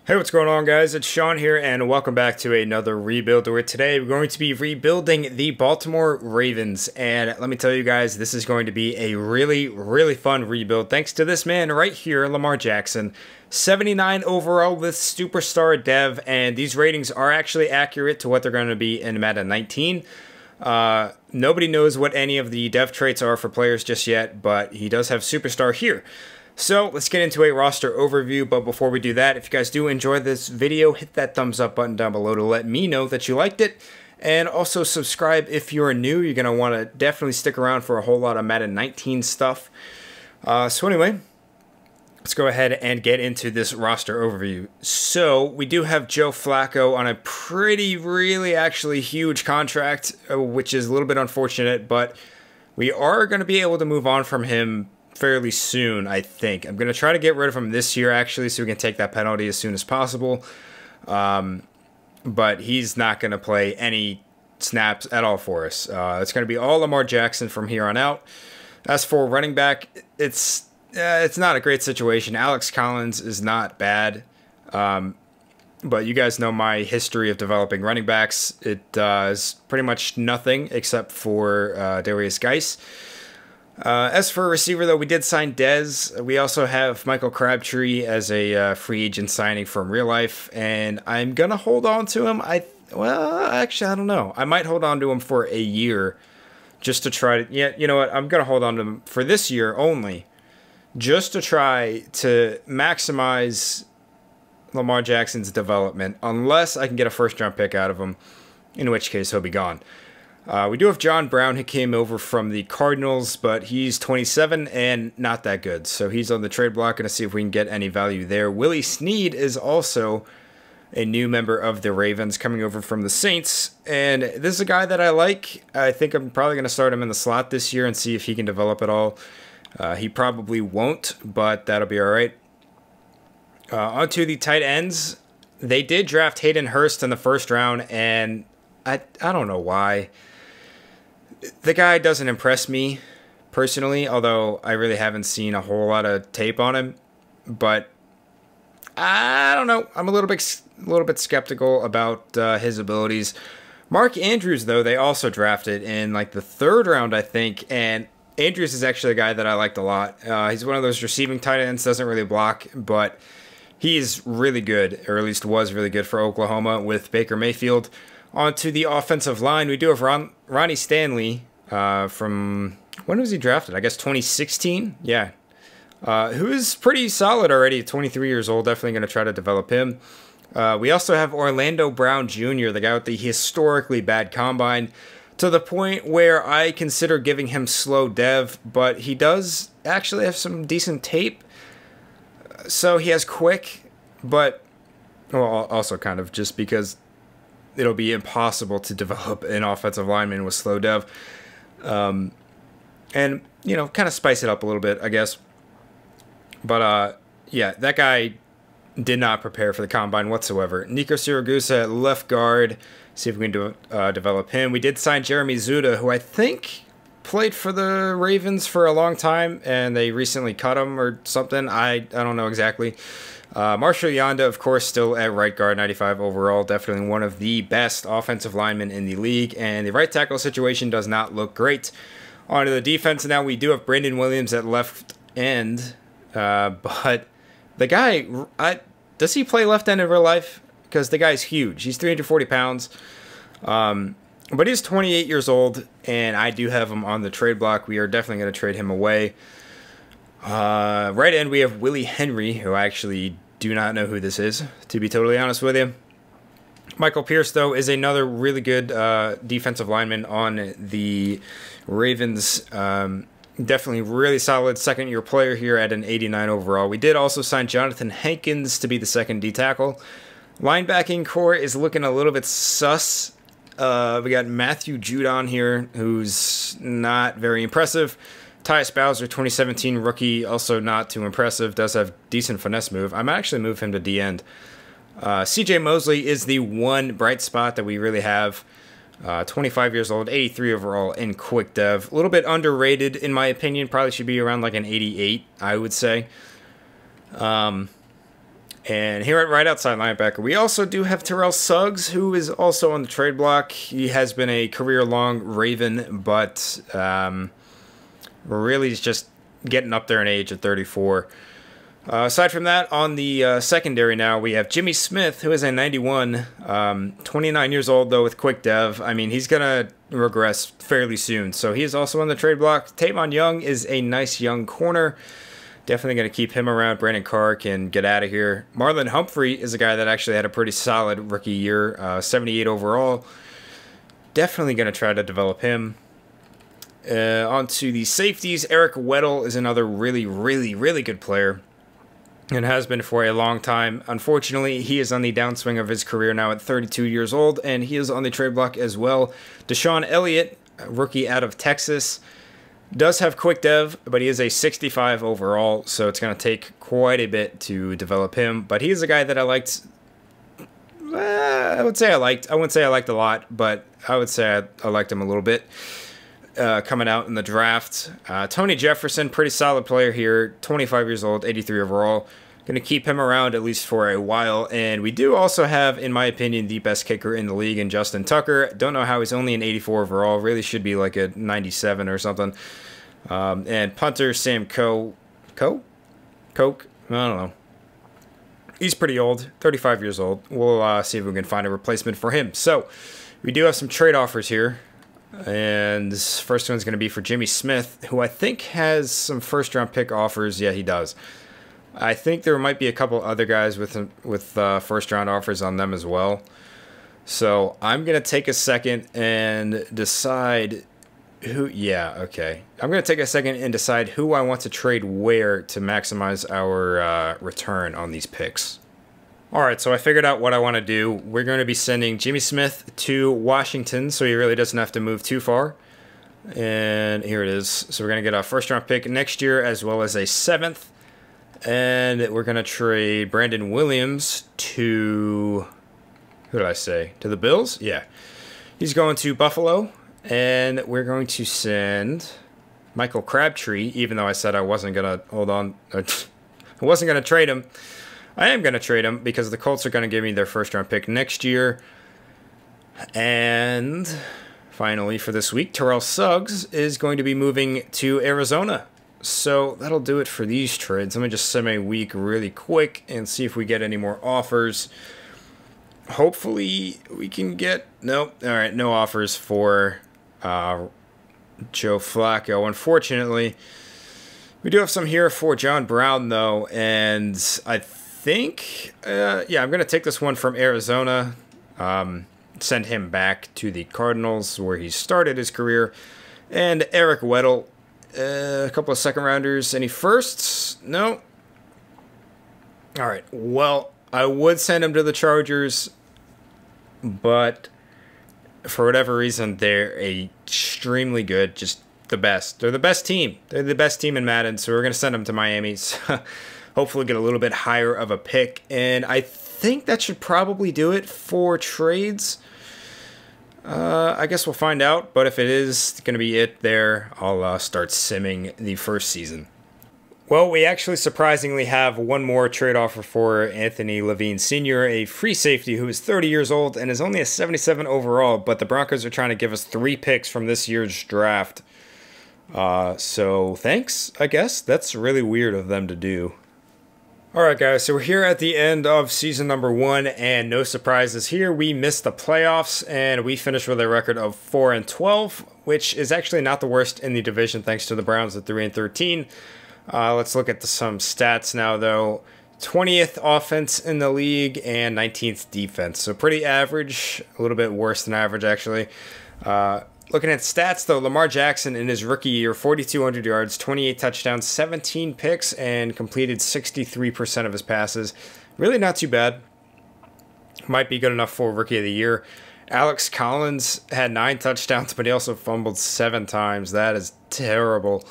Hey, what's going on, guys? It's Sean here, and welcome back to another rebuild, where today we're going to be rebuilding the Baltimore Ravens. And let me tell you guys, this is going to be a really fun rebuild, thanks to this man right here, Lamar Jackson. 79 overall with superstar dev, and these ratings are actually accurate to what they're going to be in Madden 19. Nobody knows what any of the dev traits are for players just yet, but he does have superstar here. So let's get into a roster overview, but before we do that, if you guys do enjoy this video, hit that thumbs up button down below to let me know that you liked it, and also subscribe if you're new. You're going to want to definitely stick around for a whole lot of Madden 19 stuff. So anyway, let's go ahead and get into this roster overview. So we do have Joe Flacco on a really actually huge contract, which is a little bit unfortunate, but we are going to be able to move on from him fairly soon, I think. I'm going to try to get rid of him this year, actually, so we can take that penalty as soon as possible. But he's not going to play any snaps at all for us. It's going to be all Lamar Jackson from here on out. As for running back, it's not a great situation. Alex Collins is not bad. But you guys know my history of developing running backs. It is pretty much nothing except for Derrius Guice. As for a receiver, though, we did sign Dez. We also have Michael Crabtree as a free agent signing from real life, and I'm gonna hold on to him. Well, actually, I don't know. I might hold on to him for a year, just to try to. Yeah, you know what? I'm gonna hold on to him for this year only, just to try to maximize Lamar Jackson's development, unless I can get a first-round pick out of him, in which case he'll be gone. We do have John Brown, who came over from the Cardinals, but he's 27 and not that good. So he's on the trade block. Going to see if we can get any value there. Willie Snead is also a new member of the Ravens coming over from the Saints. And this is a guy that I like. I think I'm probably going to start him in the slot this year and see if he can develop at all. He probably won't, but that'll be all right. Onto the tight ends. They did draft Hayden Hurst in the first round, and I don't know why. The guy doesn't impress me personally, although I really haven't seen a whole lot of tape on him. But I don't know. I'm a little bit skeptical about his abilities. Mark Andrews, though, they also drafted in like the third round, I think, and Andrews is actually a guy that I liked a lot. He's one of those receiving tight ends, doesn't really block, but he's really good, or at least was really good for Oklahoma with Baker Mayfield. Onto the offensive line, we do have Ronnie Stanley from, when was he drafted? I guess 2016? Yeah. Who is pretty solid already, 23 years old. Definitely going to try to develop him. We also have Orlando Brown Jr., the guy with the historically bad combine, to the point where I consider giving him slow dev, but he does actually have some decent tape. So he has quick, but, well, also kind of just because it'll be impossible to develop an offensive lineman with slow dev. And, you know, kind of spice it up a little bit, I guess. But, yeah, that guy did not prepare for the combine whatsoever. Nico Siragusa at left guard. See if we can develop him. We did sign Jeremy Zuda, who I think played for the Ravens for a long time, and they recently cut him or something. I don't know exactly. Marshall Yanda, of course, still at right guard, 95 overall. Definitely one of the best offensive linemen in the league. And the right tackle situation does not look great. On to the defense now. We do have Brandon Williams at left end. But the guy, does he play left end in real life? Because the guy's huge. He's 340 pounds. But he's 28 years old. And I do have him on the trade block. We are definitely going to trade him away. Right end, we have Willie Henry, who I actually do not know who this is, to be totally honest with you. Michael Pierce, though, is another really good defensive lineman on the Ravens. Definitely really solid second-year player here at an 89 overall. We did also sign Jonathan Hankins to be the second D-tackle. Linebacking core is looking a little bit sus. We got Matthew Judon here, who's not very impressive. Tyus Bowser, 2017 rookie, also not too impressive. Does have decent finesse move. I might actually move him to D-end. CJ Mosley is the one bright spot that we really have. 25 years old, 83 overall in quick dev. A little bit underrated in my opinion. Probably should be around like an 88, I would say. And here at right outside linebacker, we also do have Terrell Suggs, who is also on the trade block. He has been a career-long Raven, but really is just getting up there in age at 34. Aside from that, on the secondary now, we have Jimmy Smith, who is a 91, 29 years old, though, with quick dev. I mean, he's going to regress fairly soon, so he is also on the trade block. Tavon Young is a nice young corner. Definitely going to keep him around. Brandon Carr can get out of here. Marlon Humphrey is a guy that actually had a pretty solid rookie year, 78 overall. Definitely going to try to develop him. On to the safeties. Eric Weddle is another really good player, and has been for a long time. Unfortunately, he is on the downswing of his career now at 32 years old, and he is on the trade block as well. Deshaun Elliott, a rookie out of Texas, does have quick dev, but he is a 65 overall, so it's going to take quite a bit to develop him. But he is a guy that I liked. I wouldn't say I liked a lot, but I would say I liked him a little bit. Coming out in the draft. Tony Jefferson, pretty solid player here, 25 years old, 83 overall. Going to keep him around at least for a while. And we do also have, in my opinion, the best kicker in the league in Justin Tucker. Don't know how he's only an 84 overall. Really should be like a 97 or something. And punter Sam Coke? I don't know. He's pretty old, 35 years old. We'll see if we can find a replacement for him. So we do have some trade offers here. And this first one's going to be for Jimmy Smith, who I think has some first-round pick offers. Yeah, he does. I think there might be a couple other guys with first-round offers on them as well. So I'm going to take a second and decide who... Yeah, okay. I'm going to take a second and decide who I want to trade where to maximize our return on these picks. Alright, so I figured out what I want to do. We're going to be sending Jimmy Smith to Washington, so he really doesn't have to move too far. And here it is. So we're going to get a first-round pick next year, as well as a 7th. And we're going to trade Brandon Williams to... Who did I say? To the Bills? Yeah. He's going to Buffalo. And we're going to send Michael Crabtree, even though I said I wasn't going to... Hold on. I wasn't going to trade him. I am going to trade him because the Colts are going to give me their first-round pick next year. And finally, for this week, Terrell Suggs is going to be moving to Arizona. So that'll do it for these trades. Let me just semi-week really quick and see if we get any more offers. Hopefully, we can get... Nope. All right, no offers for Joe Flacco, unfortunately. We do have some here for John Brown, though, and I think, yeah, I'm going to take this one from Arizona, send him back to the Cardinals, where he started his career, and Eric Weddle, a couple of second-rounders. Any firsts? No. All right, well, I would send him to the Chargers, but for whatever reason, they're extremely good, just the best. They're the best team. They're the best team in Madden, so we're going to send them to Miami. So hopefully get a little bit higher of a pick. And I think that should probably do it for trades. I guess we'll find out. But if it is going to be it there, I'll start simming the first season. Well, we actually surprisingly have one more trade offer for Anthony Levine Sr., a free safety who is 30 years old and is only a 77 overall. But the Broncos are trying to give us 3 picks from this year's draft. So thanks, I guess. That's really weird of them to do. Alright guys, so we're here at the end of season number 1, and no surprises here. We missed the playoffs, and we finished with a record of 4-12, which is actually not the worst in the division thanks to the Browns at 3-13. Let's look at some stats now, though. 20th offense in the league and 19th defense, so pretty average, a little bit worse than average actually. Looking at stats, though, Lamar Jackson in his rookie year, 4,200 yards, 28 touchdowns, 17 picks, and completed 63% of his passes. Really not too bad. Might be good enough for Rookie of the Year. Alex Collins had 9 touchdowns, but he also fumbled 7 times. That is terrible.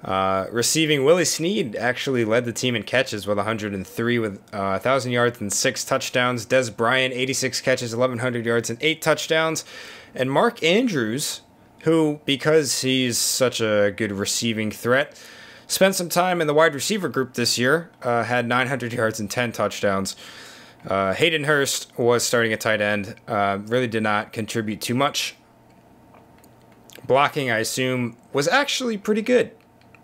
Receiving, Willie Snead actually led the team in catches with 103 with 1,000 yards and 6 touchdowns. Des Bryant, 86 catches, 1,100 yards and 8 touchdowns. And Mark Andrews, who, because he's such a good receiving threat, Spent some time in the wide receiver group this year. Had 900 yards and 10 touchdowns. Hayden Hurst was starting at tight end. Really did not contribute too much. Blocking, I assume, was actually pretty good.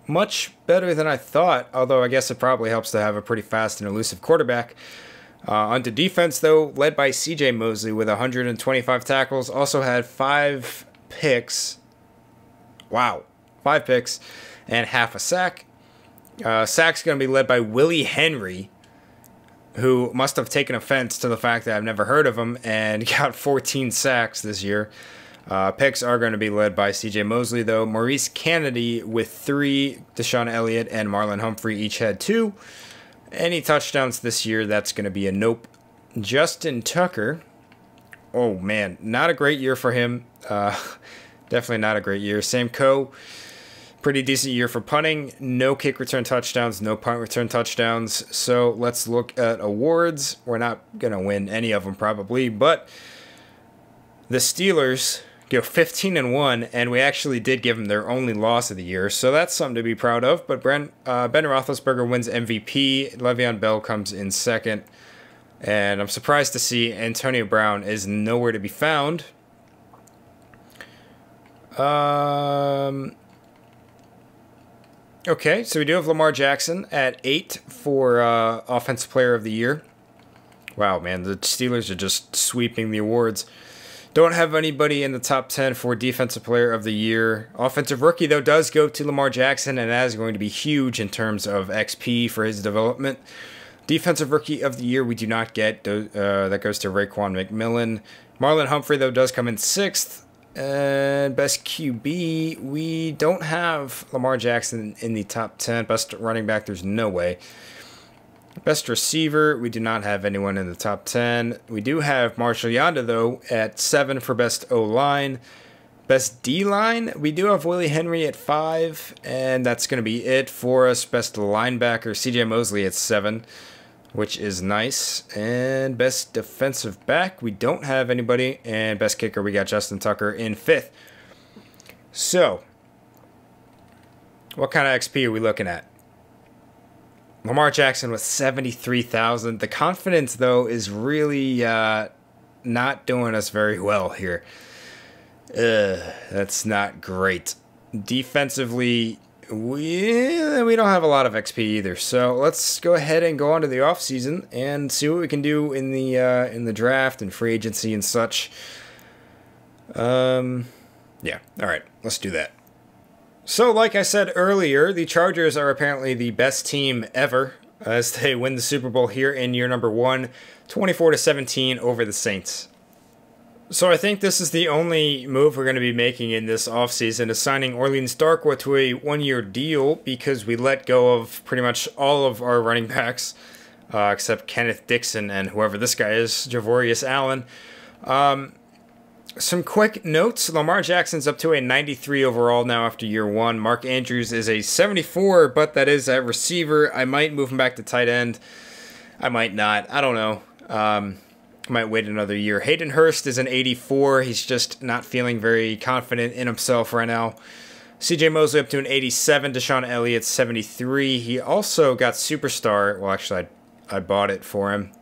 Much better than I thought, although I guess it probably helps to have a pretty fast and elusive quarterback. Onto defense, though, led by C.J. Mosley with 125 tackles. Also had 5 picks. Wow. 5 picks and half a sack. Sack's going to be led by Willie Henry, who must have taken offense to the fact that I've never heard of him and got 14 sacks this year. Picks are going to be led by C.J. Mosley, though. Maurice Kennedy with 3. Deshaun Elliott and Marlon Humphrey each had 2. Any touchdowns this year, that's going to be a nope. Justin Tucker. Oh, man. Not a great year for him. Definitely not a great year. Sam Coe. Pretty decent year for punting. No kick return touchdowns. No punt return touchdowns. So let's look at awards. We're not going to win any of them probably. But the Steelers go 15-1, and we actually did give them their only loss of the year, so that's something to be proud of. But Ben Roethlisberger wins MVP. Le'Veon Bell comes in second, and I'm surprised to see Antonio Brown is nowhere to be found. Okay, so we do have Lamar Jackson at 8 for Offensive Player of the Year. Wow, man, the Steelers are just sweeping the awards. Don't have anybody in the top 10 for Defensive Player of the Year. Offensive Rookie, though, does go to Lamar Jackson, and that is going to be huge in terms of XP for his development. Defensive Rookie of the Year, we do not get. That goes to Raekwon McMillan. Marlon Humphrey, though, does come in 6th. And Best QB, we don't have Lamar Jackson in the top 10. Best Running Back, there's no way. Best Receiver, we do not have anyone in the top 10. We do have Marshall Yanda, though, at 7 for Best O-Line. Best D-Line, we do have Willie Henry at 5, and that's going to be it for us. Best Linebacker, C.J. Mosley at 7, which is nice. And Best Defensive Back, we don't have anybody. And Best Kicker, we got Justin Tucker in 5th. So, what kind of XP are we looking at? Lamar Jackson with 73,000. The confidence, though, is really not doing us very well here. That's not great. Defensively, we don't have a lot of XP either. So let's go ahead and go on to the offseason and see what we can do in the draft and free agency and such. Yeah, all right, let's do that. So, like I said earlier, the Chargers are apparently the best team ever as they win the Super Bowl here in year number 1, 24-17 over the Saints. So I think this is the only move we're going to be making in this offseason, is signing Orleans Darkwa to a 1-year deal, because we let go of pretty much all of our running backs, except Kenneth Dixon and whoever this guy is, Javorius Allen. Some quick notes. Lamar Jackson's up to a 93 overall now after year 1. Mark Andrews is a 74, but that is at receiver. I might move him back to tight end. I might not. I don't know. I might wait another year. Hayden Hurst is an 84. He's just not feeling very confident in himself right now. C.J. Mosley up to an 87. Deshaun Elliott 73. He also got Superstar. Well, actually, I bought it for him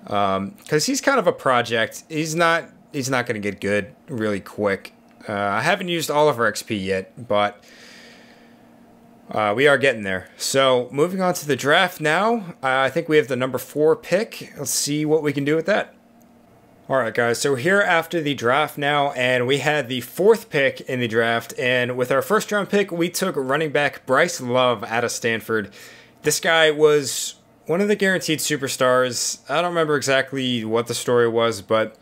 because he's kind of a project. He's not going to get good really quick. I haven't used all of our XP yet, but we are getting there. So moving on to the draft now. I think we have the number 4 pick. Let's see what we can do with that. All right, guys. So here after the draft now, and we had the 4th pick in the draft. And with our first round pick, we took running back Bryce Love out of Stanford. This guy was one of the guaranteed superstars. I don't remember exactly what the story was, but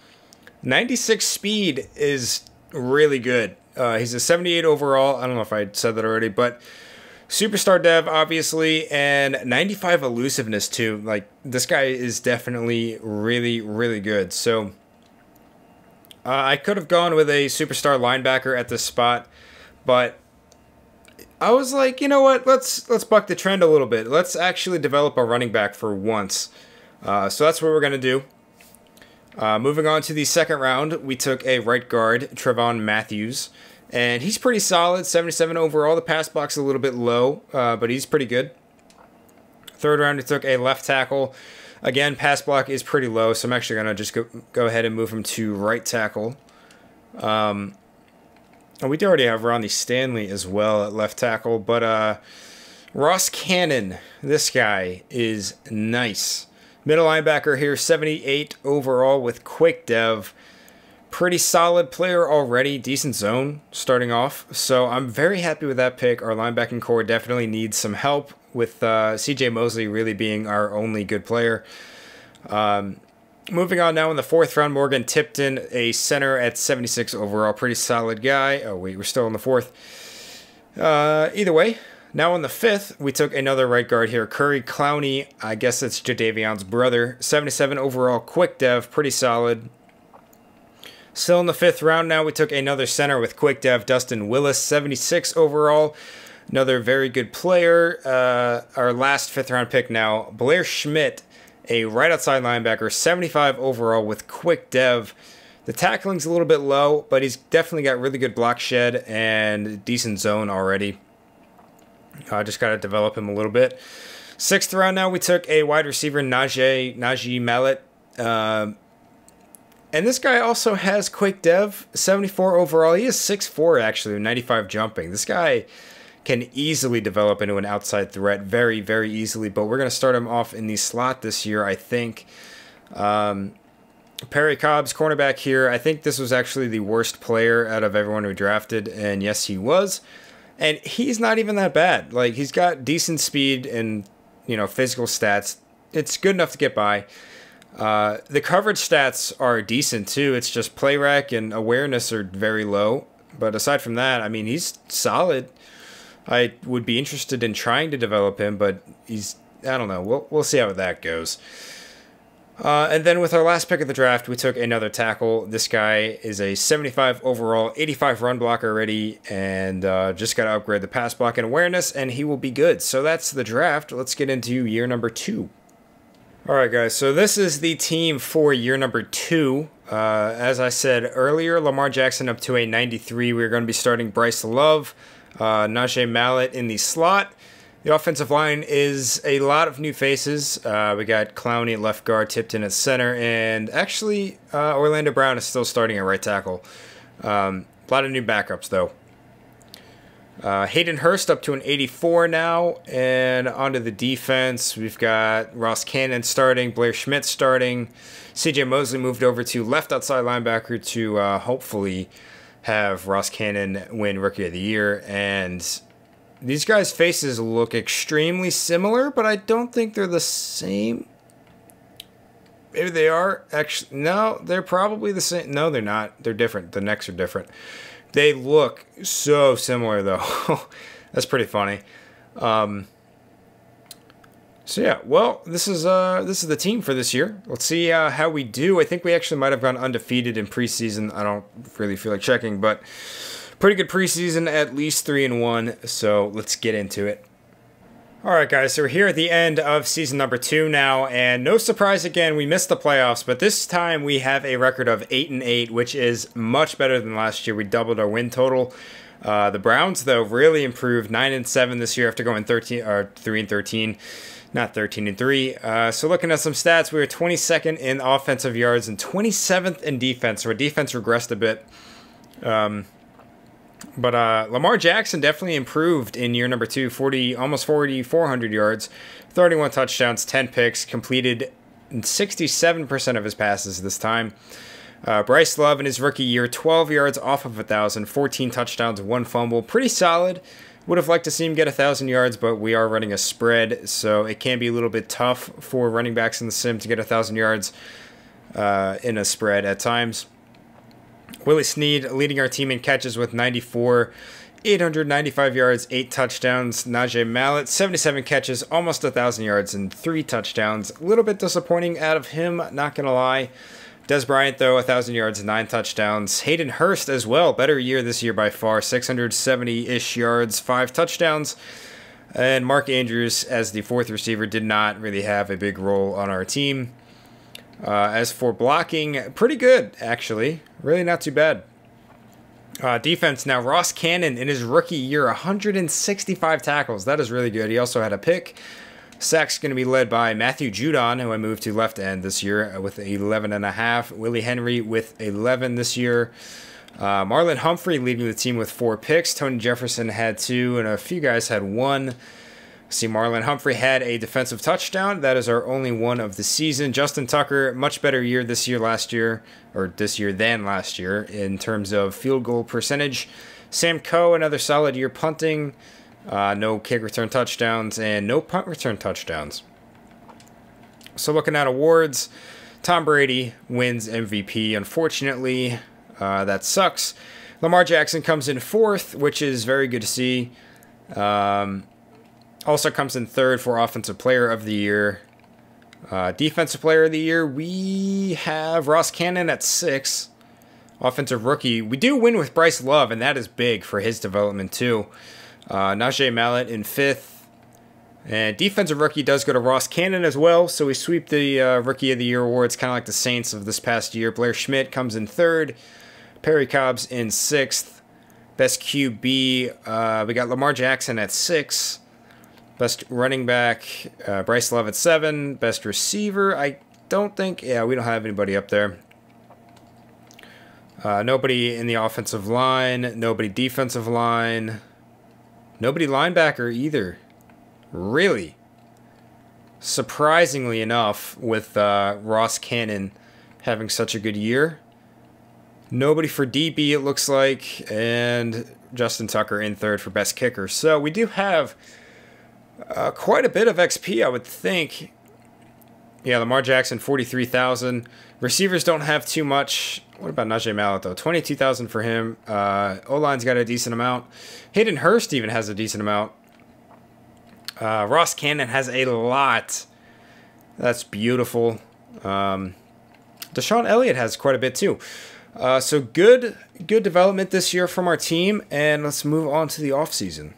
96 speed is really good. He's a 78 overall. I don't know if I said that already, but superstar dev, obviously, and 95 elusiveness, too. Like, this guy is definitely really, really good. So, I could have gone with a superstar linebacker at this spot, but I was like, you know what? Let's buck the trend a little bit. Let's actually develop a running back for once. So that's what we're going to do. Moving on to the second round, we took a right guard, Trevon Matthews. And he's pretty solid, 77 overall. The pass block's a little bit low, but he's pretty good. Third round, we took a left tackle. Again, pass block is pretty low, so I'm actually going to just go ahead and move him to right tackle. And we do already have Ronnie Stanley as well at left tackle, but Ross Cannon, this guy is nice. Middle linebacker here, 78 overall with quick dev. Pretty solid player already, decent zone starting off. So I'm very happy with that pick. Our linebacking core definitely needs some help with CJ Mosley really being our only good player. Moving on now in the 4th round, Morgan Tipton, a center at 76 overall. Pretty solid guy. Oh, wait, we're still in the 4th. Either way, now in the 5th, we took another right guard here. Curry Clowney, I guess it's Jadavion's brother. 77 overall, quick dev, pretty solid. Still in the 5th round now, we took another center with quick dev, Dustin Willis, 76 overall. Another very good player. Our last 5th round pick now, Blair Schmidt, a right outside linebacker, 75 overall with quick dev. The tackling's a little bit low, but he's definitely got really good block shed and decent zone already. Just got to develop him a little bit. 6th round now, we took a wide receiver, Najee Mallet. And this guy also has quick dev, 74 overall. He is 6'4", actually, 95 jumping. This guy can easily develop into an outside threat very, very easily. But we're going to start him off in the slot this year, I think. Perry Cobb's cornerback here. I think this was actually the worst player out of everyone who drafted. And yes, he was. And he's not even that bad. Like, he's got decent speed and, physical stats. It's good enough to get by. The coverage stats are decent too. It's just play rec and awareness are very low. But aside from that, I mean, he's solid. I would be interested in trying to develop him, but I don't know. We'll see how that goes. And then with our last pick of the draft, we took another tackle. This guy is a 75 overall, 85 run blocker already, and just got to upgrade the pass block and awareness, and he will be good. So that's the draft. Let's get into year number 2. All right, guys, so this is the team for year number 2. As I said earlier, Lamar Jackson up to a 93. We're going to be starting Bryce Love, Najee Mallet in the slot. The offensive line is a lot of new faces. We got Clowney at left guard, Tipton at center, and actually Orlando Brown is still starting at right tackle. A lot of new backups, though. Hayden Hurst up to an 84 now, and onto the defense, we've got Ross Cannon starting, Blair Schmidt starting, CJ Mosley moved over to left outside linebacker to hopefully have Ross Cannon win Rookie of the Year, and these guys' faces look extremely similar, but I don't think they're the same. Maybe they are. Actually, no, they're probably the same. No, they're not. They're different. The necks are different. They look so similar, though. That's pretty funny. So yeah, well, this is the team for this year. Let's see how we do. I think we actually might have gone undefeated in preseason. I don't really feel like checking, but pretty good preseason, at least 3-1. So let's get into it. All right, guys, so we're here at the end of season number 2 now, and no surprise again, we missed the playoffs, but this time we have a record of 8-8, which is much better than last year. We doubled our win total. The Browns, though, really improved, 9-7 this year after going 3-13, not 13-3. So looking at some stats, we were 22nd in offensive yards and 27th in defense. So our defense regressed a bit. But Lamar Jackson definitely improved in year number 2, almost 4,400 yards, 31 touchdowns, 10 picks, completed 67% of his passes this time. Bryce Love in his rookie year, 12 yards off of 1,000, 14 touchdowns, 1 fumble. Pretty solid. Would have liked to see him get 1,000 yards, but we are running a spread, so it can be a little bit tough for running backs in the sim to get 1,000 yards in a spread at times. Willie Snead leading our team in catches with 94, 895 yards, 8 touchdowns. Najee Mallet, 77 catches, almost 1,000 yards, and 3 touchdowns. A little bit disappointing out of him, not going to lie. Des Bryant, though, 1,000 yards, 9 touchdowns. Hayden Hurst as well, better year this year by far, 670-ish yards, 5 touchdowns. And Mark Andrews, as the 4th receiver, did not really have a big role on our team. As for blocking, pretty good, actually. Really not too bad. Defense now, Ross Cannon in his rookie year, 165 tackles. That is really good. He also had a pick. Sacks going to be led by Matthew Judon, who I moved to left end this year with 11.5. Willie Henry with 11 this year. Marlon Humphrey leading the team with 4 picks. Tony Jefferson had 2, and a few guys had 1. See, Marlon Humphrey had a defensive touchdown. That is our only one of the season. Justin Tucker, much better year this year than last year in terms of field goal percentage. Sam Coe, another solid year punting. No kick return touchdowns and no punt return touchdowns. So looking at awards, Tom Brady wins MVP. Unfortunately, that sucks. Lamar Jackson comes in 4th, which is very good to see. Also comes in 3rd for Offensive Player of the Year. Defensive Player of the Year, we have Ross Cannon at 6. Offensive Rookie, we do win with Bryce Love, and that is big for his development too. Najee Mallet in 5th. And Defensive Rookie does go to Ross Cannon as well, so we sweep the Rookie of the Year awards, kind of like the Saints of this past year. Blair Schmidt comes in 3rd. Perry Cobbs in 6th. Best QB, we got Lamar Jackson at 6. Best running back, Bryce Love at 7. Best receiver, I don't think, we don't have anybody up there. Nobody in the offensive line, nobody defensive line, nobody linebacker either. Really? Surprisingly enough, with Ross Cannon having such a good year. Nobody for DB, it looks like, and Justin Tucker in 3rd for best kicker. So we do have quite a bit of XP, I would think. Yeah, Lamar Jackson, 43,000. Receivers don't have too much. What about Najee Mallet, though? 22,000 for him. O-line's got a decent amount. Hayden Hurst even has a decent amount. Ross Cannon has a lot. That's beautiful. Deshaun Elliott has quite a bit, too. So good development this year from our team, and let's move on to the offseason.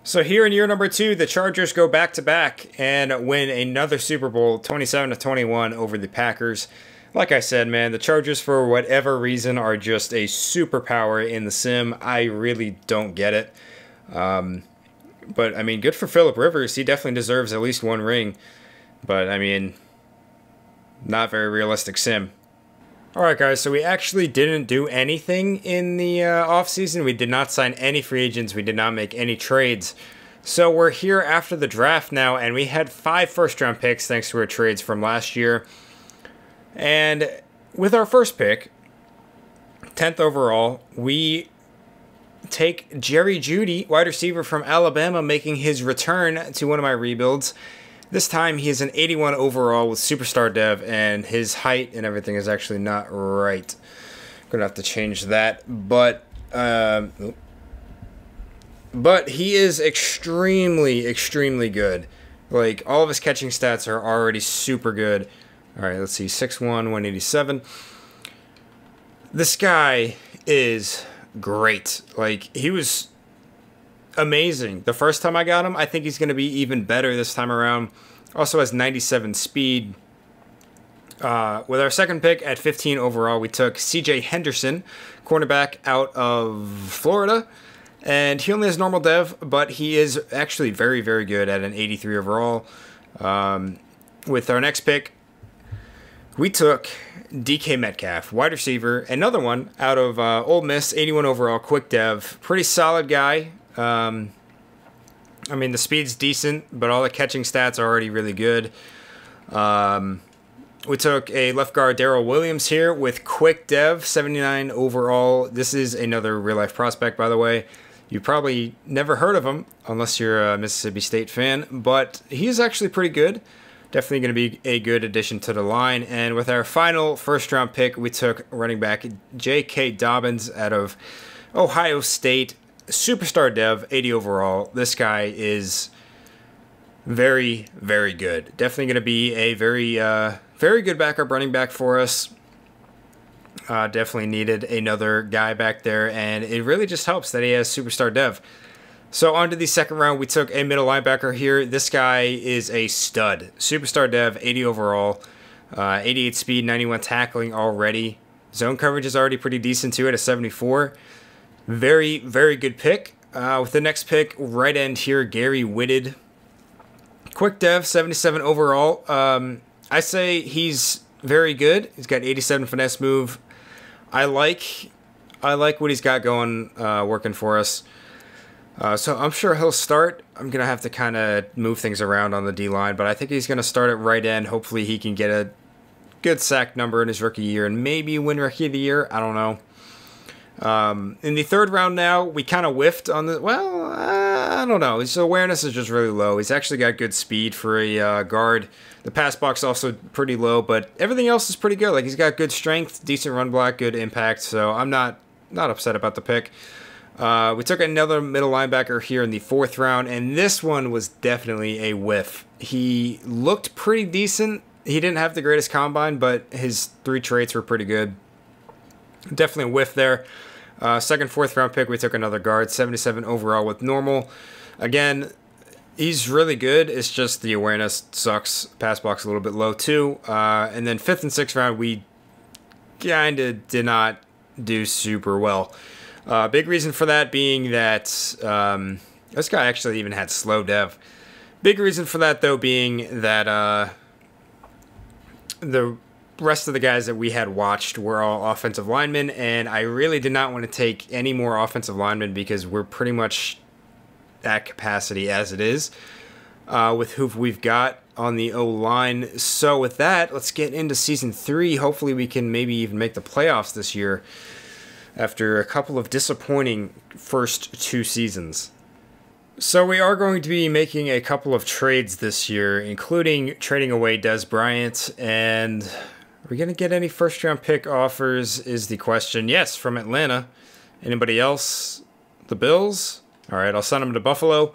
So here in year number 2, the Chargers go back-to-back and win another Super Bowl, 27-21 over the Packers. Like I said, man, the Chargers, for whatever reason, are just a superpower in the sim. I really don't get it. But, I mean, good for Phillip Rivers. He definitely deserves at least 1 ring. But, I mean, not very realistic sim. Alright guys, so we actually didn't do anything in the offseason. We did not sign any free agents. We did not make any trades. So we're here after the draft now, and we had 5 first-round picks thanks to our trades from last year. And with our first pick, 10th overall, we take Jerry Jeudy, wide receiver from Alabama, making his return to one of my rebuilds. This time, he is an 81 overall with Superstar Dev, and his height and everything is actually not right. I'm going to have to change that. But he is extremely, extremely good. Like, all of his catching stats are already super good. All right, let's see. 6'1", 187. This guy is great. Like, he was amazing the first time I got him. I think he's going to be even better this time around. Also has 97 speed. With our second pick at 15 overall, we took CJ Henderson, cornerback out of Florida. And he only has normal dev, but he is actually very, very good at an 83 overall. With our next pick, we took DK Metcalf, wide receiver. Another one out of Ole Miss, 81 overall, quick dev. Pretty solid guy. I mean, the speed's decent, but all the catching stats are already really good. We took a left guard, Darrell Williams, here with quick dev, 79 overall. This is another real-life prospect, by the way. You probably never heard of him unless you're a Mississippi State fan, but he's actually pretty good. Definitely going to be a good addition to the line. And with our final first-round pick, we took running back J.K. Dobbins out of Ohio State. Superstar dev, 80 overall. This guy is very, very good. Definitely going to be a very good backup running back for us. Definitely needed another guy back there, and it really just helps that he has superstar dev. So on to the second round, we took a middle linebacker here. This guy is a stud. Superstar dev, 80 overall, 88 speed, 91 tackling already. Zone coverage is already pretty decent too at a 74. Very, very good pick. With the next pick, right end here, Gary Whitted. Quick dev, 77 overall. I say he's very good. He's got 87 finesse move. I like what he's got going, working for us. So I'm sure he'll start. I'm going to have to kind of move things around on the D-line, but I think he's going to start at right end. Hopefully he can get a good sack number in his rookie year and maybe win Rookie of the Year. I don't know. In the third round now, we kind of whiffed on the... Well, I don't know. His awareness is just really low. He's actually got good speed for a guard. The pass block's also pretty low, but everything else is pretty good. Like, he's got good strength, decent run block, good impact, so I'm not upset about the pick. We took another middle linebacker here in the fourth round, and this one was definitely a whiff. He looked pretty decent. He didn't have the greatest combine, but his 3 traits were pretty good. Definitely a whiff there. Second, fourth round pick, we took another guard, 77 overall with normal. Again, he's really good. It's just the awareness sucks. Pass block's a little bit low too. And then fifth and sixth round, we kind of did not do super well. Big reason for that being that this guy actually even had slow dev. Big reason for that, though, being that the rest of the guys that we had watched were all offensive linemen, and I really did not want to take any more offensive linemen because we're pretty much at capacity as it is with who we've got on the O-line. So with that, let's get into Season 3. Hopefully we can maybe even make the playoffs this year after a couple of disappointing first 2 seasons. So we are going to be making a couple of trades this year, including trading away Des Bryant, and are we going to get any first-round pick offers is the question. Yes, from Atlanta. Anybody else? The Bills? All right, I'll send them to Buffalo.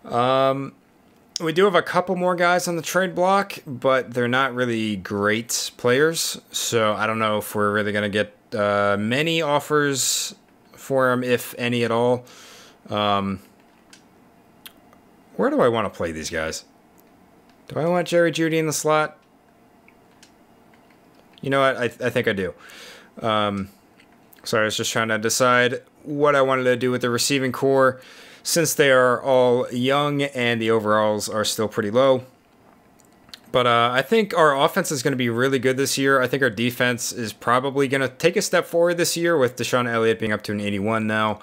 We do have a couple more guys on the trade block, but they're not really great players, so I don't know if we're really going to get many offers for them, if any at all. Where do I want to play these guys? Do I want Jerry Jeudy in the slot? You know what? I think I do. So I was just trying to decide what I wanted to do with the receiving core, since they are all young and the overalls are still pretty low. But I think our offense is going to be really good this year. I think our defense is probably going to take a step forward this year with Deshaun Elliott being up to an 81 now.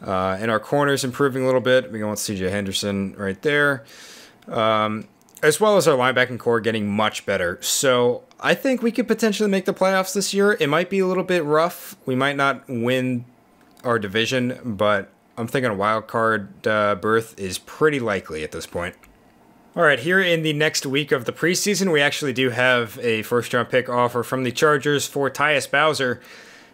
And our corners improving a little bit. We go with C.J. Henderson right there. As well as our linebacking core getting much better. So I think we could potentially make the playoffs this year. It might be a little bit rough. We might not win our division, but I'm thinking a wild card berth is pretty likely at this point. All right, here in the next week of the preseason, we actually do have a first-round pick offer from the Chargers for Tyus Bowser,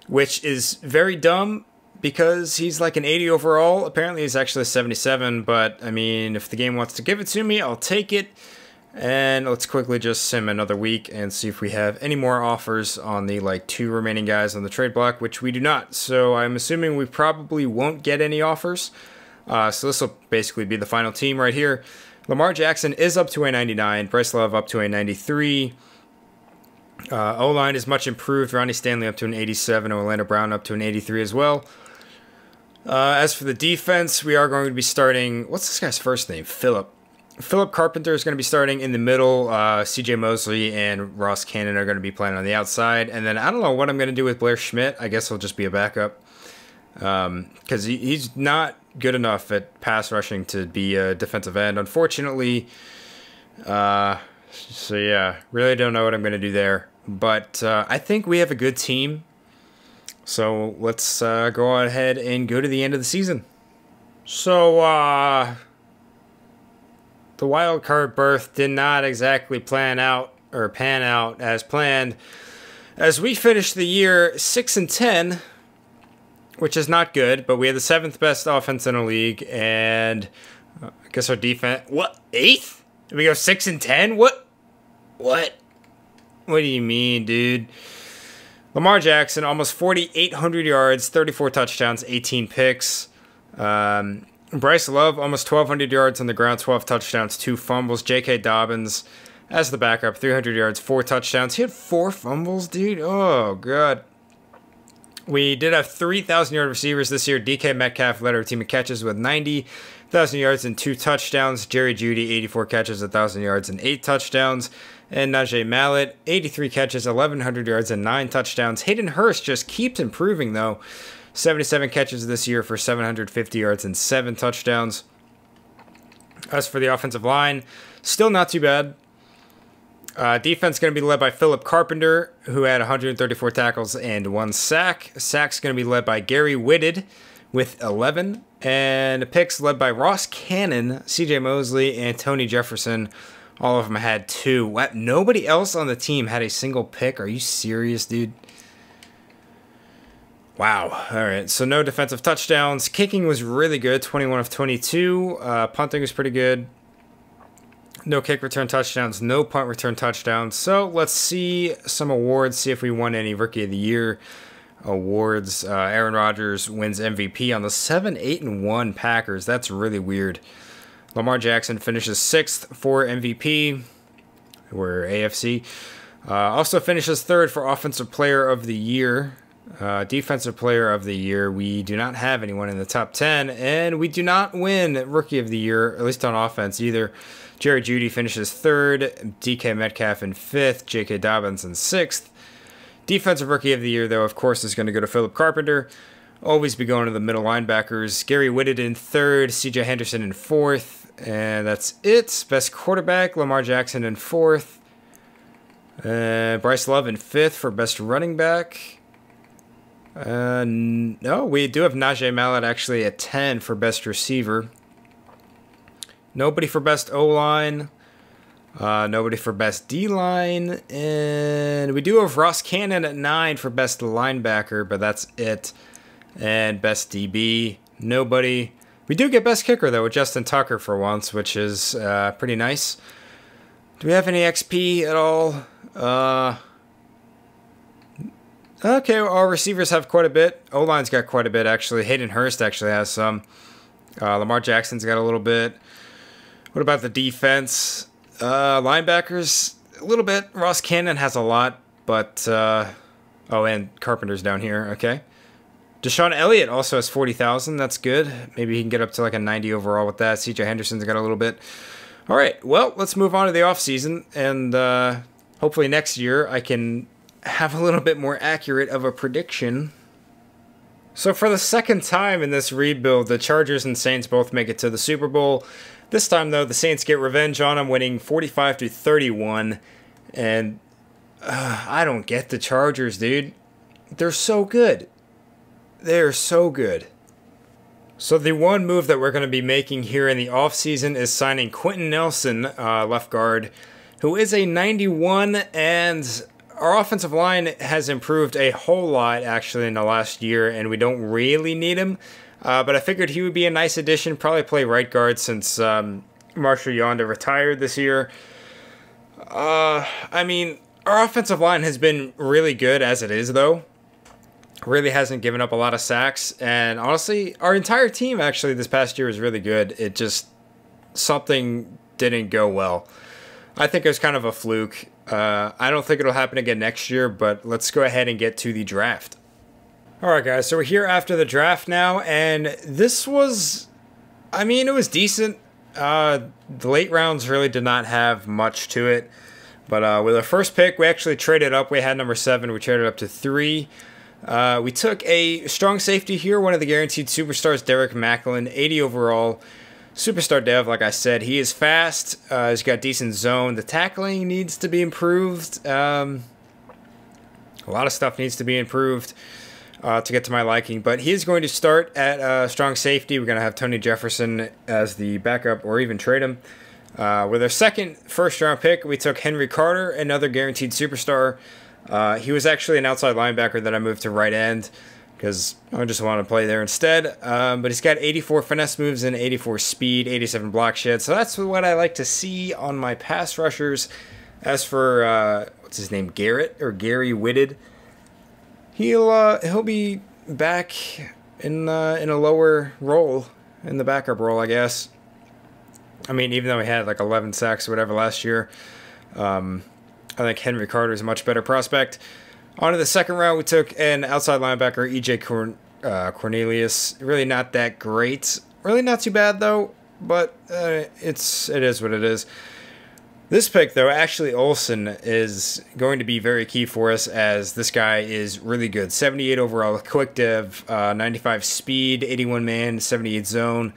which is very dumb because he's like an 80 overall. Apparently he's actually a 77, but I mean, if the game wants to give it to me, I'll take it. And let's quickly just sim another week and see if we have any more offers on the 2 remaining guys on the trade block, which we do not. So I'm assuming we probably won't get any offers. So this will basically be the final team right here. Lamar Jackson is up to a 99. Bryce Love up to a 93. O-line is much improved. Ronnie Stanley up to an 87. Orlando Brown up to an 83 as well. As for the defense, we are going to be starting... What's this guy's first name? Philip Carpenter is going to be starting in the middle. CJ Mosley and Ross Cannon are going to be playing on the outside. And then I don't know what I'm going to do with Blair Schmidt. I guess he'll just be a backup. Because he's not good enough at pass rushing to be a defensive end, unfortunately. So yeah, really don't know what I'm going to do there. But I think we have a good team. So let's go ahead and go to the end of the season. So, the wild card berth did not exactly pan out as planned, as we finished the year 6-10, which is not good, but we had the 7th best offense in the league, and I guess our defense... What? 8th? Did we go 6-10? What? What do you mean, dude? Lamar Jackson, almost 4,800 yards, 34 touchdowns, 18 picks. Bryce Love, almost 1,200 yards on the ground, 12 touchdowns, 2 fumbles. J.K. Dobbins as the backup, 300 yards, 4 touchdowns. He had 4 fumbles, dude. Oh, God. We did have 3,000-yard receivers this year. DK Metcalf led our team in catches with 90,000 yards and 2 touchdowns. Jerry Jeudy, 84 catches, 1,000 yards and 8 touchdowns. And Najee Mallet, 83 catches, 1,100 yards and 9 touchdowns. Hayden Hurst just keeps improving, though. 77 catches this year for 750 yards and 7 touchdowns. As for the offensive line, still not too bad. Defense going to be led by Philip Carpenter, who had 134 tackles and 1 sack. Sacks going to be led by Gary Whitted with 11. And picks led by Ross Cannon, CJ Mosley, and Tony Jefferson. All of them had 2. What? Nobody else on the team had a single pick? Are you serious, dude? Wow. All right. So no defensive touchdowns. Kicking was really good, 21 of 22. Punting was pretty good. No kick return touchdowns, no punt return touchdowns. So let's see some awards, see if we won any Rookie of the Year awards. Aaron Rodgers wins MVP on the 7-8-1 Packers. That's really weird. Lamar Jackson finishes 6th for MVP. We're AFC. Also finishes 3rd for Offensive Player of the Year. Defensive Player of the Year. We do not have anyone in the top 10. And we do not win Rookie of the Year, at least on offense either. Jerry Jeudy finishes 3rd, DK Metcalf in 5th, J.K. Dobbins in 6th. Defensive Rookie of the Year, though, of course, is going to go to Philip Carpenter. Always be going to the middle linebackers. Gary Whitted in 3rd, C.J. Henderson in 4th, and that's it. Best quarterback, Lamar Jackson in 4th. Bryce Love in 5th for best running back. No, we do have Najee Mallet actually at 10 for best receiver. Nobody for best O-line. Nobody for best D-line. And we do have Ross Cannon at 9 for best linebacker, but that's it. And best DB, nobody. We do get best kicker, though, with Justin Tucker for once, which is pretty nice. Do we have any XP at all? Okay, our receivers have quite a bit. O-line's got quite a bit, actually. Hayden Hurst actually has some. Lamar Jackson's got a little bit. What about the defense? Linebackers, a little bit. Ross Cannon has a lot, but... oh, and Carpenter's down here. Okay. Deshaun Elliott also has 40,000. That's good. Maybe he can get up to like a 90 overall with that. C.J. Henderson's got a little bit. All right, well, let's move on to the offseason, and hopefully next year I can have a little bit more accurate of a prediction. So for the second time in this rebuild, the Chargers and Saints both make it to the Super Bowl. This time, though, the Saints get revenge on them, winning 45-31. And I don't get the Chargers, dude. They're so good. They're so good. So the one move that we're going to be making here in the offseason is signing Quentin Nelson, left guard, who is a 91, and our offensive line has improved a whole lot, actually, in the last year, and we don't really need him. But I figured he would be a nice addition, probably play right guard since Marshall Yonda retired this year. I mean, our offensive line has been really good as it is, though. Really hasn't given up a lot of sacks. And honestly, our entire team, actually, this past year was really good. It just, something didn't go well. I think it was kind of a fluke. I don't think it'll happen again next year, but let's go ahead and get to the draft. Alright guys, so we're here after the draft now, and this was, I mean, it was decent. The late rounds really did not have much to it, but with our first pick, we actually traded up. We had number 7, we traded up to 3. We took a strong safety here, one of the guaranteed superstars, Derek Macklin, 80 overall. Superstar dev, like I said. He is fast. He's got decent zone. The tackling needs to be improved. A lot of stuff needs to be improved to get to my liking. But he is going to start at strong safety. We're going to have Tony Jefferson as the backup or even trade him. With our second first-round pick, we took Henry Carter, another guaranteed superstar. He was actually an outside linebacker that I moved to right end, because I just want to play there instead. But he's got 84 finesse moves and 84 speed, 87 block shed. So that's what I like to see on my pass rushers. As for, what's his name, Gary Whitted, he'll be back in a lower role, in the backup role, I guess. I mean, even though he had like 11 sacks or whatever last year, I think Henry Carter is a much better prospect. On to the second round, we took an outside linebacker, E.J. Cornelius. Really not that great. Really not too bad, though, but it is what it is. This pick, though, Ashley Olsen, is going to be very key for us, as this guy is really good. 78 overall, quick dev, 95 speed, 81 man, 78 zone.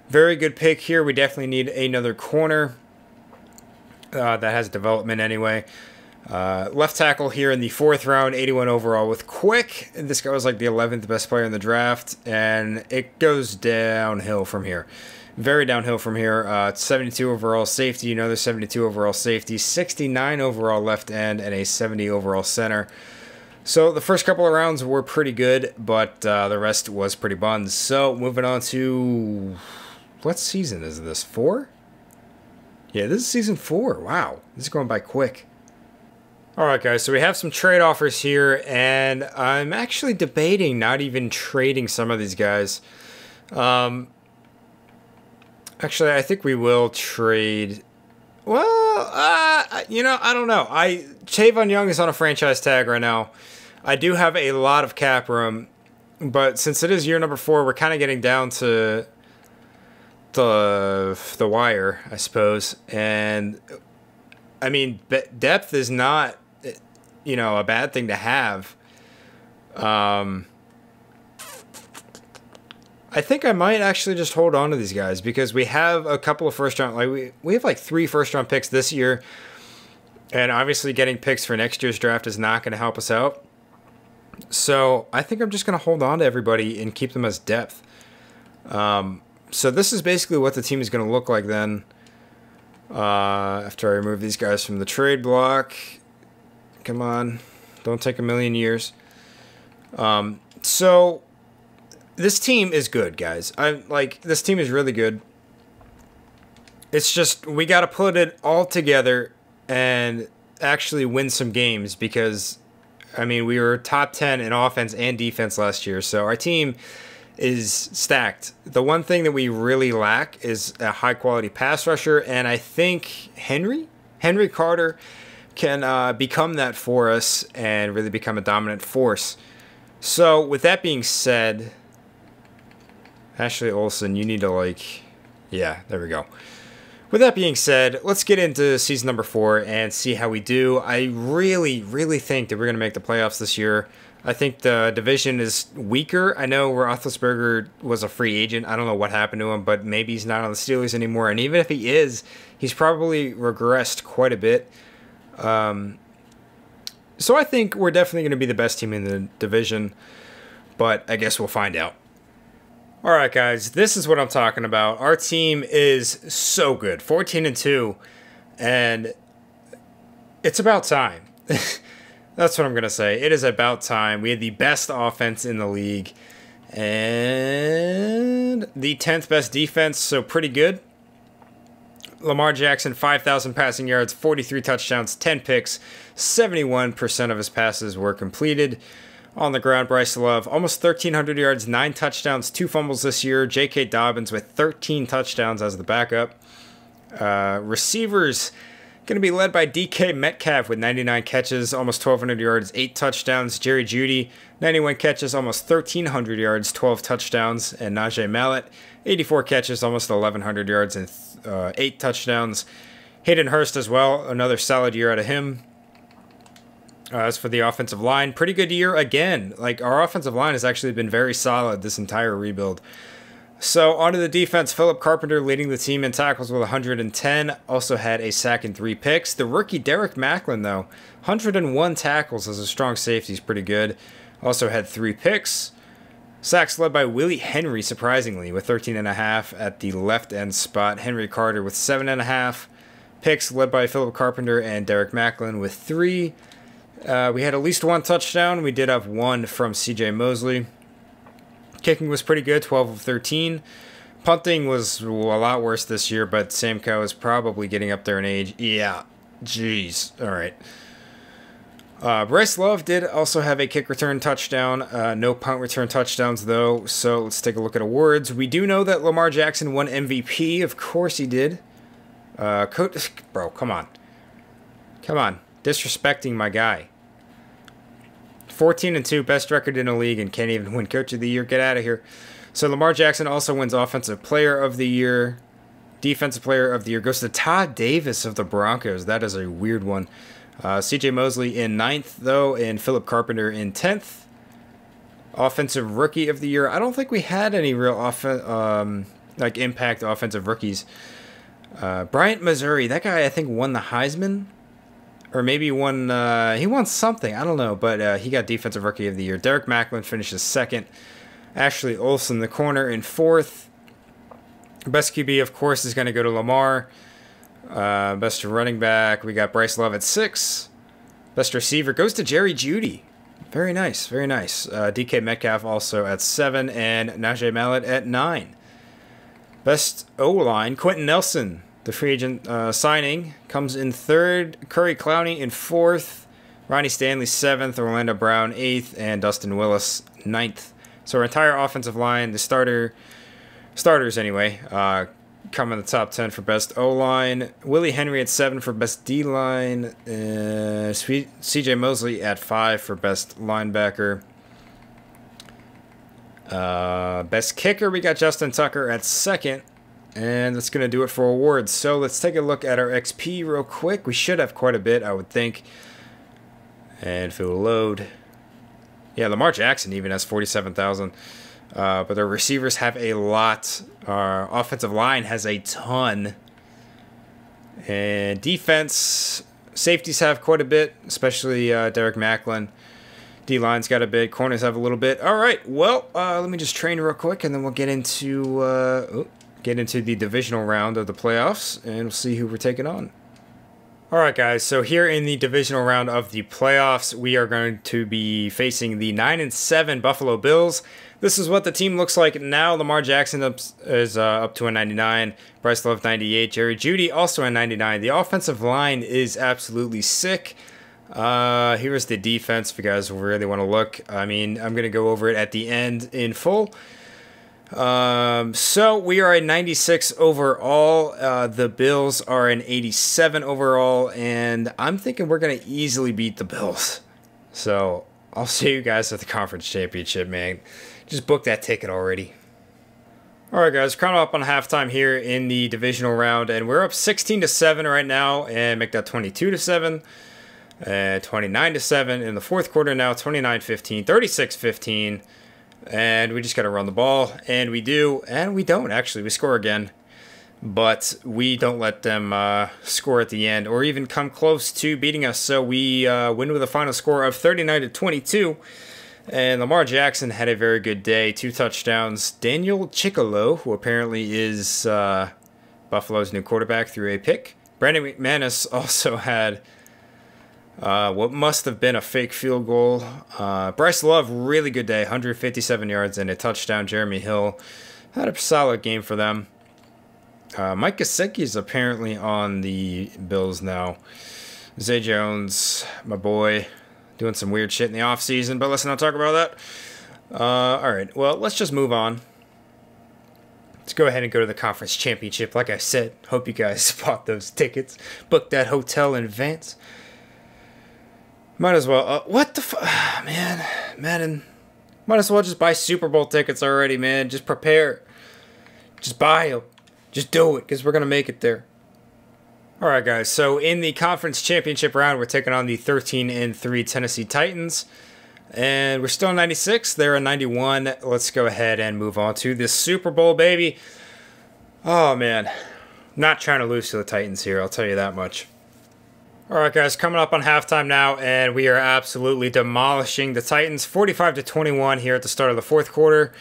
Very good pick here. We definitely need another corner that has development anyway. Left tackle here in the 4th round, 81 overall with quick. This guy was like the 11th best player in the draft, and it goes downhill from here. Very downhill from here. 72 overall safety, another 72 overall safety, 69 overall left end, and a 70 overall center. So the first couple of rounds were pretty good, but the rest was pretty buns. So moving on to, what season is this? 4? Yeah, this is season 4. Wow, this is going by quick. All right, guys, so we have some trade offers here, and I'm actually debating not even trading some of these guys. Actually, I think we will trade. Well, I don't know. Tavon Young is on a franchise tag right now. I do have a lot of cap room, but since it is year number 4, we're kind of getting down to the wire, I suppose. And I mean, depth is not, a bad thing to have. I think I might actually just hold on to these guys because we have a couple of first round, we have like 3 first round picks this year, and obviously getting picks for next year's draft is not going to help us out. So I think I'm just going to hold on to everybody and keep them as depth. So this is basically what the team is going to look like then. After I remove these guys from the trade block. Come on, don't take a million years. So this team is good, guys. This team is really good. It's just we got to put it all together and actually win some games because, I mean, we were top 10 in offense and defense last year. So our team is stacked. The one thing that we really lack is a high-quality pass rusher, and I think Henry Carter can become that for us and really become a dominant force. So with that being said, Ashley Olsen, you need to yeah, there we go. With that being said, let's get into season number 4 and see how we do. I really, really think that we're going to make the playoffs this year. I think the division is weaker. I know Roethlisberger was a free agent. I don't know what happened to him, but maybe he's not on the Steelers anymore. And even if he is, he's probably regressed quite a bit. So I think we're definitely going to be the best team in the division, but I guess we'll find out. All right, guys, this is what I'm talking about. Our team is so good, 14-2, and it's about time. That's what I'm going to say. It is about time. We had the best offense in the league and the 10th best defense, so pretty good. Lamar Jackson, 5,000 passing yards, 43 touchdowns, 10 picks, 71% of his passes were completed. On the ground, Bryce Love, almost 1,300 yards, 9 touchdowns, 2 fumbles this year. J.K. Dobbins with 13 touchdowns as the backup. Receivers going to be led by DK Metcalf with 99 catches, almost 1,200 yards, 8 touchdowns. Jerry Jeudy, 91 catches, almost 1,300 yards, 12 touchdowns. And Najee Mallett, 84 catches, almost 1,100 yards, and 8 touchdowns. Hayden Hurst as well, another solid year out of him. As for the offensive line, pretty good year again. Our offensive line has actually been very solid this entire rebuild. So onto the defense, Philip Carpenter leading the team in tackles with 110. Also had a sack and 3 picks. The rookie Derek Macklin, though, 101 tackles as a strong safety is pretty good. Also had 3 picks. Sacks led by Willie Henry, surprisingly, with 13.5 at the left end spot. Henry Carter with 7.5. Picks led by Philip Carpenter and Derek Macklin with 3. We had at least 1 touchdown. We did have 1 from C.J. Mosley. Kicking was pretty good, 12 of 13. Punting was a lot worse this year, but Samco is probably getting up there in age. Yeah, jeez. All right. Bryce Love did also have a kick return touchdown. No punt return touchdowns, though. So let's take a look at awards. We do know that Lamar Jackson won MVP. Of course he did. Bro, come on. Come on. Disrespecting my guy. 14-2, best record in the league, and can't even win Coach of the Year. Get out of here. So Lamar Jackson also wins Offensive Player of the Year. Defensive Player of the Year goes to Todd Davis of the Broncos. That is a weird one. C.J. Mosley in 9th, though, and Philip Carpenter in 10th. Offensive Rookie of the Year. I don't think we had any real impact offensive rookies. Bryant Missouri. That guy, I think, won the Heisman. Or maybe won... he won something. I don't know. But he got Defensive Rookie of the Year. Derek Macklin finishes 2nd. Ashley Olsen, the corner, in 4th. Best QB, of course, is going to go to Lamar. Best running back, we got Bryce Love at 6. Best receiver goes to Jerry Jeudy. Very nice, very nice. DK Metcalf also at 7, and Najee Mallet at 9. Best O-line, Quentin Nelson, the free agent signing, comes in 3rd. Curry Clowney in 4th. Ronnie Stanley 7th. Orlando Brown 8th. And Dustin Willis 9th. So our entire offensive line, the starters anyway, come in the top 10 for best O-line. Willie Henry at 7 for best D-line. C.J. Mosley at 5 for best linebacker. Best kicker, we got Justin Tucker at 2nd. And that's going to do it for awards. So let's take a look at our XP real quick. We should have quite a bit, I would think. And if it will load. Yeah, Lamar Jackson even has 47,000. But their receivers have a lot. Our offensive line has a ton. And defense, safeties have quite a bit, especially Derek Macklin. D-line's got a bit. Corners have a little bit. All right, well, let me just train real quick, and then we'll get into the divisional round of the playoffs, and we'll see who we're taking on. All right, guys, so here in the divisional round of the playoffs, we are going to be facing the 9-7 Buffalo Bills. This is what the team looks like now. Lamar Jackson is up to a 99. Bryce Love, 98. Jerry Jeudy, also a 99. The offensive line is absolutely sick. Here's the defense if you guys really want to look. I mean, I'm going to go over it at the end in full. So we are at 96 overall. The Bills are an 87 overall, and I'm thinking we're going to easily beat the Bills. So I'll see you guys at the conference championship, man. Just book that ticket already. All right, guys, coming up on halftime here in the divisional round, and we're up 16-7 right now, and make that 22-7. 29-7 in the fourth quarter now, 29-15, 36-15. And we just got to run the ball, and we do, and we don't, actually. We score again, but we don't let them score at the end or even come close to beating us. So we win with a final score of 39-22, and Lamar Jackson had a very good day. 2 touchdowns. Daniel Chicolo, who apparently is Buffalo's new quarterback, threw a pick. Brandon McManus also had what must have been a fake field goal. Bryce Love, really good day, 157 yards and a touchdown. Jeremy Hill had a solid game for them. Mike Gesicki is apparently on the Bills now. Zay Jones, my boy, doing some weird shit in the offseason, but let's not talk about that. All right, well, let's just move on. Let's go ahead and go to the conference championship. Like I said, hope you guys bought those tickets. Booked that hotel in advance. Might as well. What the man, Madden. Might as well just buy Super Bowl tickets already, man. Just prepare. Just buy them. Just do it, because we're going to make it there. All right, guys. So in the conference championship round, we're taking on the 13-3 Tennessee Titans. And we're still 96. They're a 91. Let's go ahead and move on to this Super Bowl, baby. Oh, man. Not trying to lose to the Titans here, I'll tell you that much. All right, guys, coming up on halftime now, and we are absolutely demolishing the Titans, 45-21 here at the start of the fourth quarter.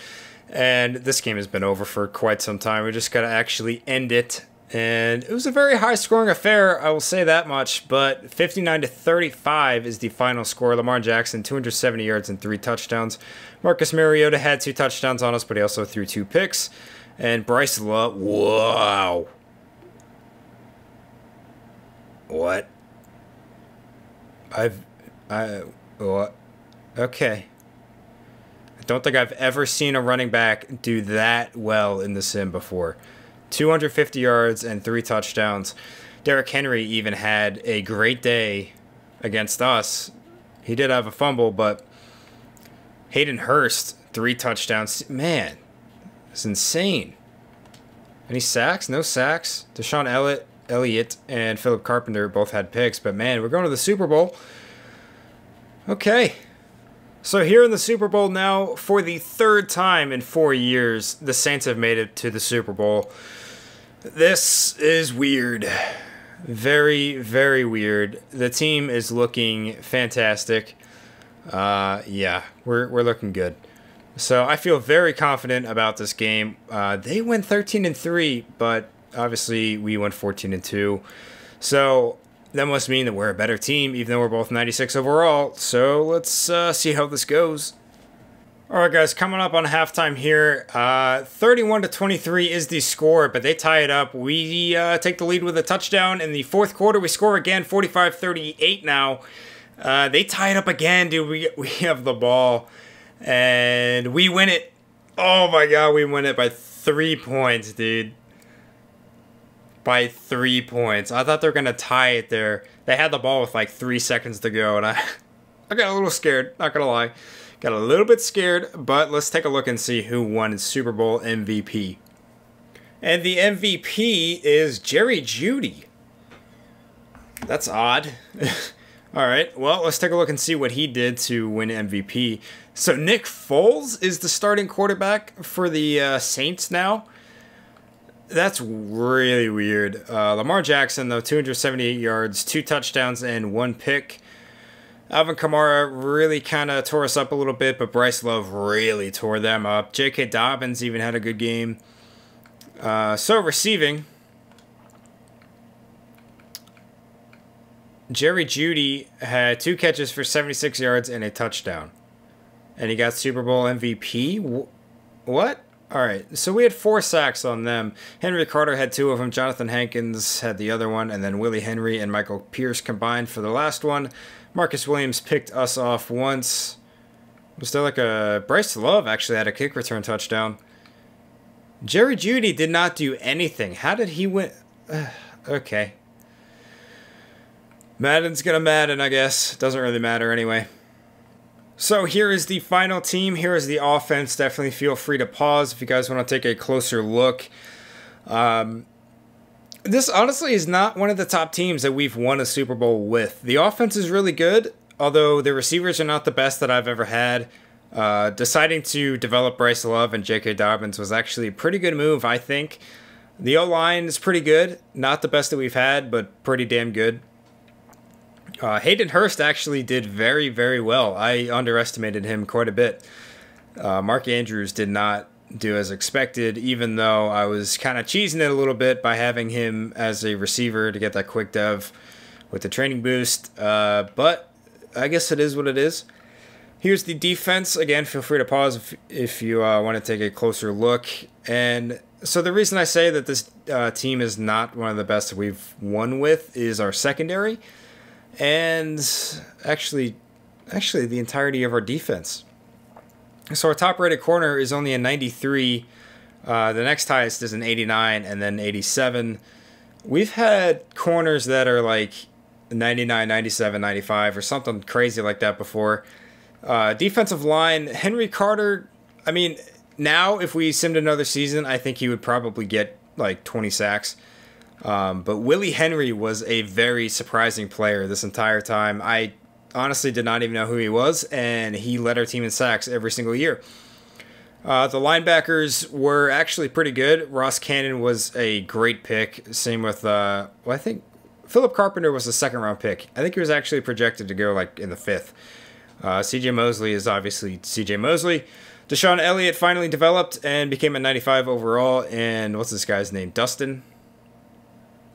And this game has been over for quite some time. We just got to actually end it. And it was a very high-scoring affair, I will say that much. But 59-35 is the final score. Lamar Jackson, 270 yards and 3 touchdowns. Marcus Mariota had 2 touchdowns on us, but he also threw 2 picks. And Bryce Love, wow. What? What? Okay. I don't think I've ever seen a running back do that well in the sim before. 250 yards and 3 touchdowns. Derrick Henry even had a great day against us. He did have a fumble, but Hayden Hurst, 3 touchdowns. Man, it's insane. Any sacks? No sacks. Deshaun Elliott and Philip Carpenter both had picks, but man, we're going to the Super Bowl. Okay. So here in the Super Bowl now, for the 3rd time in 4 years, the Saints have made it to the Super Bowl. This is weird. Very, very weird. The team is looking fantastic. Yeah, we're looking good. So I feel very confident about this game. They went 13-3, but obviously we went 14-2. So that must mean that we're a better team, even though we're both 96 overall. So let's see how this goes. All right, guys, coming up on halftime here. 31-23 is the score, but they tie it up. We take the lead with a touchdown. In the 4th quarter, we score again, 45-38 now. They tie it up again, dude. We have the ball, and we win it. Oh, my God, we win it by 3 points, dude. By 3 points. I thought they were going to tie it there. They had the ball with like 3 seconds to go, and I got a little scared, not going to lie. Got a little bit scared, but let's take a look and see who won Super Bowl MVP. And the MVP is Jerry Jeudy. That's odd. All right, well, let's take a look and see what he did to win MVP. So Nick Foles is the starting quarterback for the Saints now. That's really weird. Lamar Jackson, though, 278 yards, 2 touchdowns, and 1 pick. Alvin Kamara really kind of tore us up a little bit, but Bryce Love really tore them up. J.K. Dobbins even had a good game. So receiving, Jerry Jeudy had 2 catches for 76 yards and a touchdown. And he got Super Bowl MVP? What? All right, so we had 4 sacks on them. Henry Carter had 2 of them. Jonathan Hankins had the other one. And then Willie Henry and Michael Pierce combined for the last one. Marcus Williams picked us off once. Was there like a... Bryce Love actually had a kick return touchdown. Jerry Jeudy did not do anything. How did he win? Okay. Madden's gonna Madden, I guess. Doesn't really matter anyway. So here is the final team. Here is the offense. Definitely feel free to pause if you guys want to take a closer look. This honestly is not one of the top teams that we've won a Super Bowl with. The offense is really good, although the receivers are not the best that I've ever had. Deciding to develop Bryce Love and J.K. Dobbins was actually a pretty good move, I think. The O-line is pretty good. Not the best that we've had, but pretty damn good. Hayden Hurst actually did very, very well. I underestimated him quite a bit. Mark Andrews did not do as expected, even though I was kind of cheesing it a little bit by having him as a receiver to get that quick dev with the training boost. But I guess it is what it is. Here's the defense. Again, feel free to pause if you want to take a closer look. And so the reason I say that this team is not one of the best that we've won with is our secondary. And actually the entirety of our defense. So our top-rated corner is only a 93. The next highest is an 89 and then 87. We've had corners that are like 99, 97, 95 or something crazy like that before. Defensive line, Henry Carter, I mean, now if we simmed another season, I think he would probably get like 20 sacks. But Willie Henry was a very surprising player this entire time. I honestly did not even know who he was, and he led our team in sacks every single year. The linebackers were actually pretty good. Ross Cannon was a great pick. Same with, I think Philip Carpenter was a 2nd-round pick. I think he was actually projected to go like in the 5th. C.J. Mosley is obviously C.J. Mosley. Deshaun Elliott finally developed and became a 95 overall. And what's this guy's name? Dustin?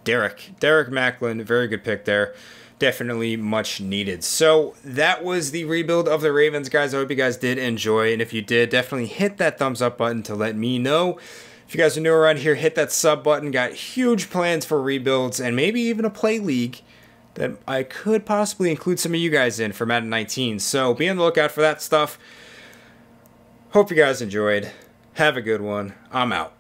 Derek Macklin, very good pick there. Definitely much needed. So that was the rebuild of the Ravens, guys. I hope you guys did enjoy. And if you did, definitely hit that thumbs up button to let me know. If you guys are new around here, hit that sub button. Got huge plans for rebuilds and maybe even a play league that I could possibly include some of you guys in for Madden 19. So be on the lookout for that stuff. Hope you guys enjoyed. Have a good one. I'm out.